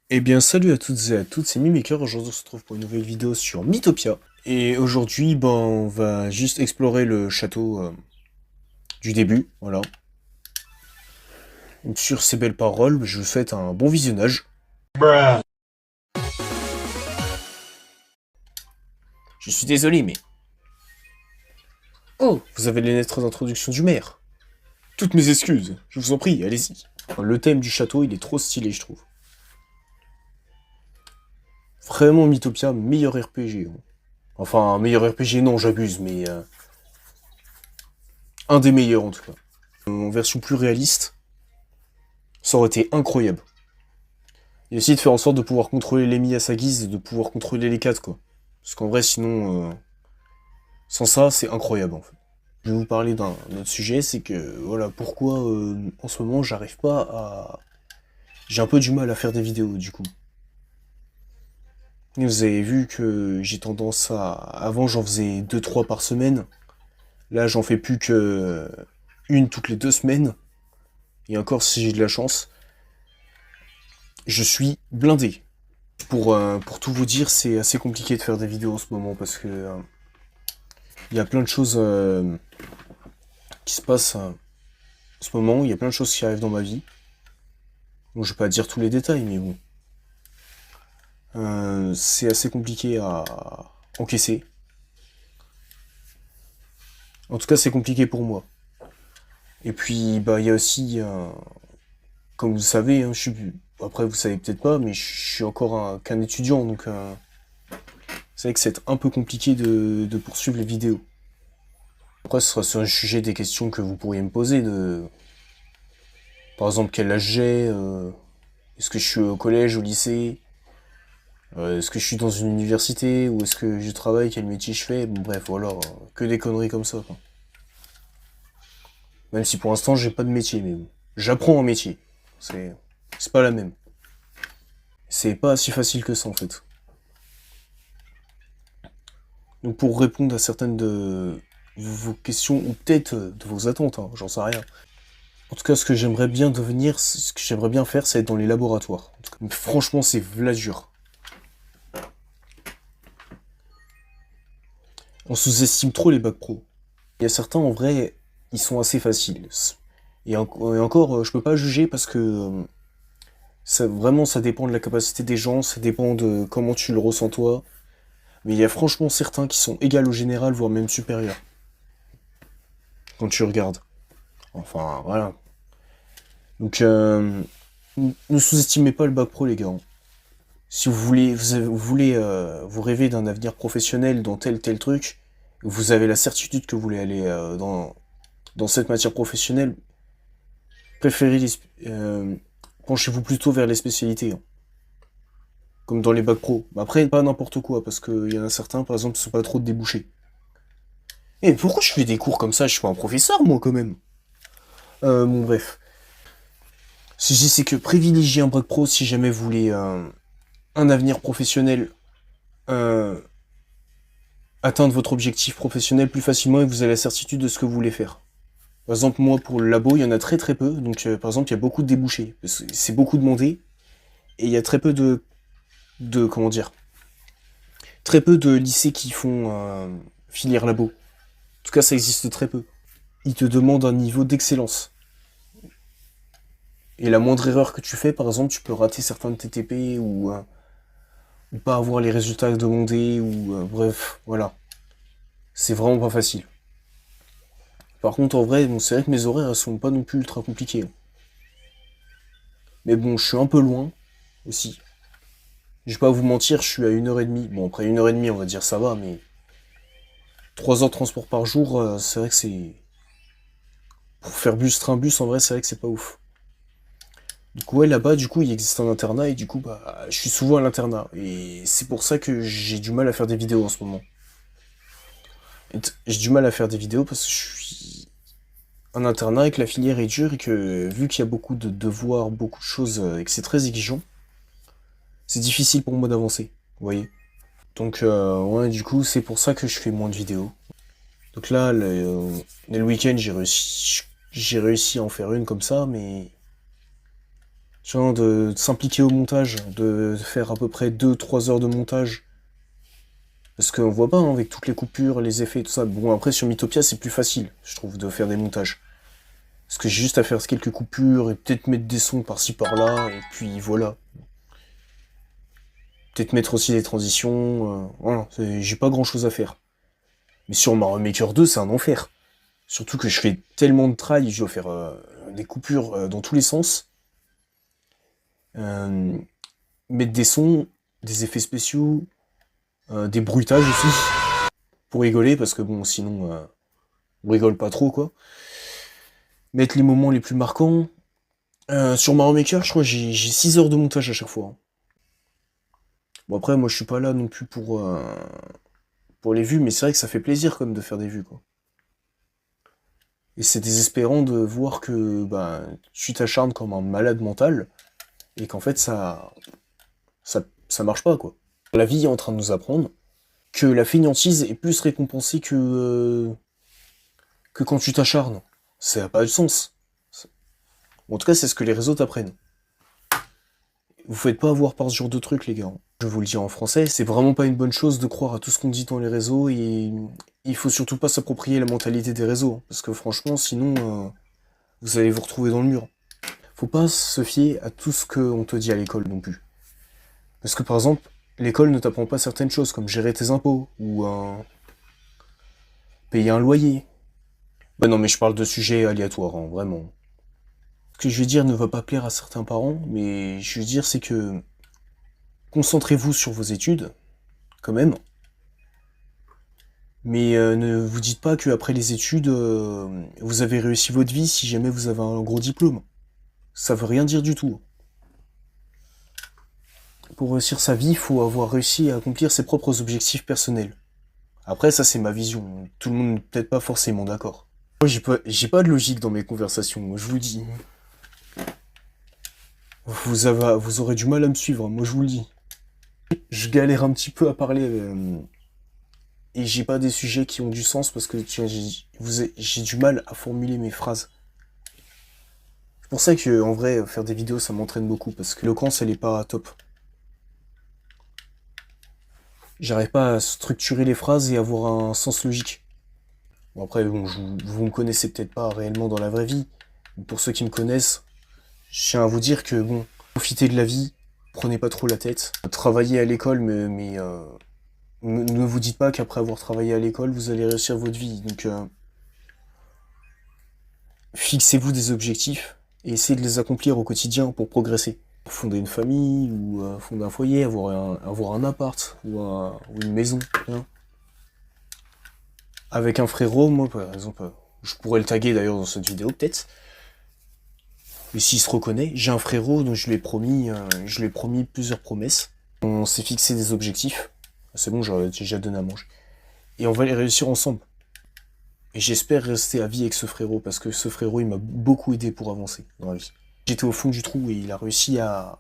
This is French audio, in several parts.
Eh bien, salut à toutes et à tous, c'est Mimiker. Aujourd'hui, on se retrouve pour une nouvelle vidéo sur Mythopia. Et aujourd'hui, on va juste explorer le château du début. Voilà. Donc, sur ces belles paroles, je vous souhaite un bon visionnage. Je suis désolé, mais. Oh, vous avez les lettres d'introduction du maire. Toutes mes excuses, je vous en prie, allez-y. Le thème du château, il est trop stylé, je trouve. Vraiment, Mythopia, meilleur RPG. Hein. Enfin, meilleur RPG, non, j'abuse, mais. Un des meilleurs en tout cas. En version plus réaliste, ça aurait été incroyable. Et essayer de faire en sorte de pouvoir contrôler l'ennemi à sa guise et de pouvoir contrôler les 4 quoi. Parce qu'en vrai, sinon, sans ça, c'est incroyable, en fait. Je vais vous parler d'un autre sujet, c'est que, voilà, pourquoi, en ce moment, j'arrive pas à... J'ai un peu du mal à faire des vidéos, du coup. Et vous avez vu que j'ai tendance à... Avant, j'en faisais 2-3 par semaine. Là, j'en fais plus que une toutes les 2 semaines. Et encore, si j'ai de la chance. Je suis blindé. Pour tout vous dire, c'est assez compliqué de faire des vidéos en ce moment parce que il y a plein de choses qui se passent en ce moment, il y a plein de choses qui arrivent dans ma vie. Bon, je vais pas dire tous les détails, mais bon. C'est assez compliqué à encaisser. En tout cas, c'est compliqué pour moi. Et puis, bah, il y a aussi, comme vous savez, hein, après vous savez peut-être pas, mais je suis encore qu'un étudiant, donc c'est vrai que c'est un peu compliqué de poursuivre les vidéos. Après, ce sera sur le sujet des questions que vous pourriez me poser, par exemple, quel âge j'ai, est-ce que je suis au collège, au lycée, est-ce que je suis dans une université, ou est-ce que je travaille, quel métier je fais, bon bref, voilà, que des conneries comme ça, quoi. Même si pour l'instant j'ai pas de métier, mais bon. J'apprends un métier. C'est, c'est pas la même. C'est pas si facile que ça en fait. Donc pour répondre à certaines de vos questions, ou peut-être de vos attentes, hein, j'en sais rien. En tout cas, ce que j'aimerais bien devenir, ce que j'aimerais bien faire, c'est être dans les laboratoires. En tout cas, mais franchement, c'est v'là dur. On sous-estime trop les bacs pro. Il y a certains, en vrai, ils sont assez faciles. Et encore, je peux pas juger parce que vraiment, ça dépend de la capacité des gens, ça dépend de comment tu le ressens toi. Mais il y a franchement certains qui sont égaux au général, voire même supérieurs, quand tu regardes. Enfin, voilà. Donc, ne sous-estimez pas le bac pro, les gars. Si vous rêvez d'un avenir professionnel dans tel truc, vous avez la certitude que vous voulez aller dans cette matière professionnelle, préférez penchez-vous plutôt vers les spécialités, hein, comme dans les bacs pro. Après, pas n'importe quoi, parce qu'il y en a certains, par exemple, qui sont pas trop de débouchés. Et pourquoi je fais des cours comme ça? Je suis pas un professeur, moi, quand même. Bon, bref. Si je dis, c'est que privilégiez un bac pro si jamais vous voulez un avenir professionnel, euh, atteindre votre objectif professionnel plus facilement et vous avez la certitude de ce que vous voulez faire. Par exemple, moi, pour le labo, il y en a très très peu. Donc, par exemple, il y a beaucoup de débouchés. C'est beaucoup demandé. Et il y a très peu comment dire, très peu de lycées qui font filière labo. En tout cas, ça existe très peu. Ils te demandent un niveau d'excellence. Et la moindre erreur que tu fais, par exemple, tu peux rater certains de tes TP ou pas avoir les résultats demandés ou bref, voilà. C'est vraiment pas facile. Par contre, en vrai, bon, c'est vrai que mes horaires elles sont pas non plus ultra compliquées. Mais bon, je suis un peu loin aussi. Je vais pas vous mentir, je suis à 1h30. Bon, après 1h30, on va dire ça va, mais 3 heures de transport par jour, c'est vrai que c'est... Pour faire bus, train, bus, en vrai, c'est vrai que c'est pas ouf. Donc ouais, là-bas, du coup, il existe un internat, et du coup, bah, je suis souvent à l'internat. Et c'est pour ça que j'ai du mal à faire des vidéos en ce moment. J'ai du mal à faire des vidéos parce que je suis un internat et que la filière est dure et que vu qu'il y a beaucoup de devoirs, beaucoup de choses et que c'est très exigeant, c'est difficile pour moi d'avancer, vous voyez. Donc ouais, du coup, c'est pour ça que je fais moins de vidéos. Donc là, le week-end, j'ai réussi à en faire une comme ça, mais Genre de s'impliquer au montage, de faire à peu près 2-3 heures de montage. Parce qu'on voit pas, hein, avec toutes les coupures, les effets, tout ça. Bon, après, sur Mythopia, c'est plus facile, je trouve, de faire des montages. Parce que j'ai juste à faire quelques coupures et peut-être mettre des sons par-ci par-là, et puis voilà. Peut-être mettre aussi des transitions, voilà, j'ai pas grand-chose à faire. Mais sur Mario Maker 2, c'est un enfer. Surtout que je fais tellement de trail, je dois faire des coupures dans tous les sens. Euh, Mettre des sons, des effets spéciaux, des bruitages aussi, pour rigoler, parce que bon, sinon, on rigole pas trop, quoi. Mettre les moments les plus marquants. Sur Mario Maker, je crois que j'ai 6 heures de montage à chaque fois, hein. Bon, après, moi, je suis pas là non plus pour les vues, mais c'est vrai que ça fait plaisir, quand même, de faire des vues, quoi. Et c'est désespérant de voir que bah, tu t'acharnes comme un malade mental, et qu'en fait, ça marche pas, quoi. La vie est en train de nous apprendre que la fainéantise est plus récompensée que quand tu t'acharnes. Ça n'a pas de sens. En tout cas, c'est ce que les réseaux t'apprennent. Vous faites pas avoir par ce genre de trucs, les gars. Je vous le dis en français, c'est vraiment pas une bonne chose de croire à tout ce qu'on dit dans les réseaux, et il faut surtout pas s'approprier la mentalité des réseaux, hein, parce que franchement, sinon, vous allez vous retrouver dans le mur. Faut pas se fier à tout ce qu'on te dit à l'école non plus. Parce que par exemple, l'école ne t'apprend pas certaines choses, comme gérer tes impôts, ou payer un loyer. Bah non, mais je parle de sujets aléatoires, hein, vraiment. Ce que je vais dire ne va pas plaire à certains parents, mais je veux dire c'est que concentrez-vous sur vos études, quand même. Mais ne vous dites pas qu'après les études, vous avez réussi votre vie si jamais vous avez un gros diplôme. Ça veut rien dire du tout. Pour réussir sa vie, il faut avoir réussi à accomplir ses propres objectifs personnels. Après, ça c'est ma vision. Tout le monde n'est peut-être pas forcément d'accord. Moi, j'ai pas de logique dans mes conversations, je vous le dis. Vous aurez du mal à me suivre, moi je vous le dis. Je galère un petit peu à parler, et j'ai pas des sujets qui ont du sens parce que j'ai du mal à formuler mes phrases. C'est pour ça que, en vrai, faire des vidéos, ça m'entraîne beaucoup, parce que l'éloquence, elle est pas top. J'arrive pas à structurer les phrases et avoir un sens logique. Bon, après, bon, vous me connaissez peut-être pas réellement dans la vraie vie. Mais pour ceux qui me connaissent, je tiens à vous dire que, bon, profitez de la vie, prenez pas trop la tête. Travaillez à l'école, mais ne vous dites pas qu'après avoir travaillé à l'école, vous allez réussir votre vie. Donc, fixez-vous des objectifs et essayez de les accomplir au quotidien pour progresser. Fonder une famille, ou fonder un foyer, avoir un appart, ou une maison, hein. Avec un frérot, moi par exemple, je pourrais le taguer d'ailleurs dans cette vidéo peut-être, mais s'il se reconnaît, j'ai un frérot dont je lui ai promis plusieurs promesses. On s'est fixé des objectifs, c'est bon, j'ai déjà donné à manger, et on va les réussir ensemble. Et j'espère rester à vie avec ce frérot, parce que ce frérot, il m'a beaucoup aidé pour avancer dans la vie. J'étais au fond du trou et il a réussi à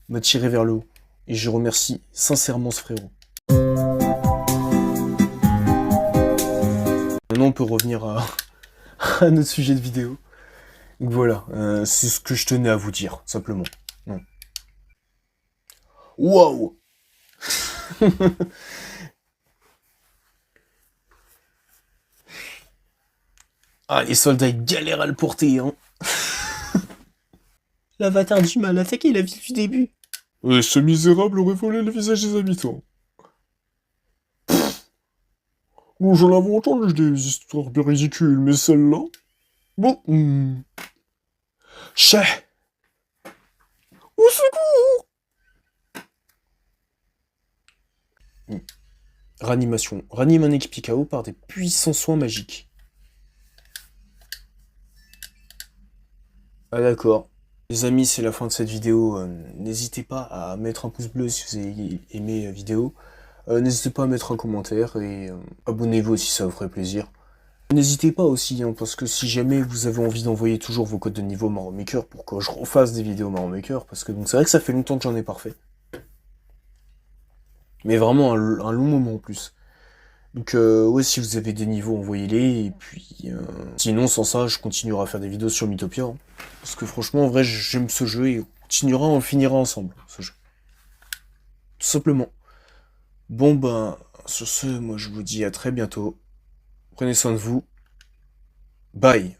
me tirer vers le haut. Et je remercie sincèrement ce frérot. Maintenant, on peut revenir à notre sujet de vidéo. Donc voilà, c'est ce que je tenais à vous dire, simplement. Waouh. Ah, les soldats, ils galèrent à le porter, hein. L'avatar du mal attaqué la ville du début. Ce misérable aurait volé le visage des habitants. Bon, j'en avais entendu des histoires bien ridicules, mais celle-là... Bon... Chais. Au secours. Ranimation. Ranime un équipe KO par des puissants soins magiques. Ah d'accord. Les amis, c'est la fin de cette vidéo. N'hésitez pas à mettre un pouce bleu si vous avez aimé la vidéo. N'hésitez pas à mettre un commentaire, et abonnez-vous aussi, ça vous ferait plaisir. N'hésitez pas aussi, hein, parce que si jamais vous avez envie d'envoyer toujours vos codes de niveau Mario Maker pour que je refasse des vidéos Mario Maker, parce que donc c'est vrai que ça fait longtemps que j'en ai pas fait. Mais vraiment un long moment en plus. Donc ouais, si vous avez des niveaux, envoyez-les, et puis sinon, sans ça, je continuerai à faire des vidéos sur Mythopia, hein. Parce que franchement, en vrai, j'aime ce jeu, et on le finira ensemble, ce jeu. Tout simplement. Bon ben, sur ce, moi je vous dis à très bientôt. Prenez soin de vous. Bye.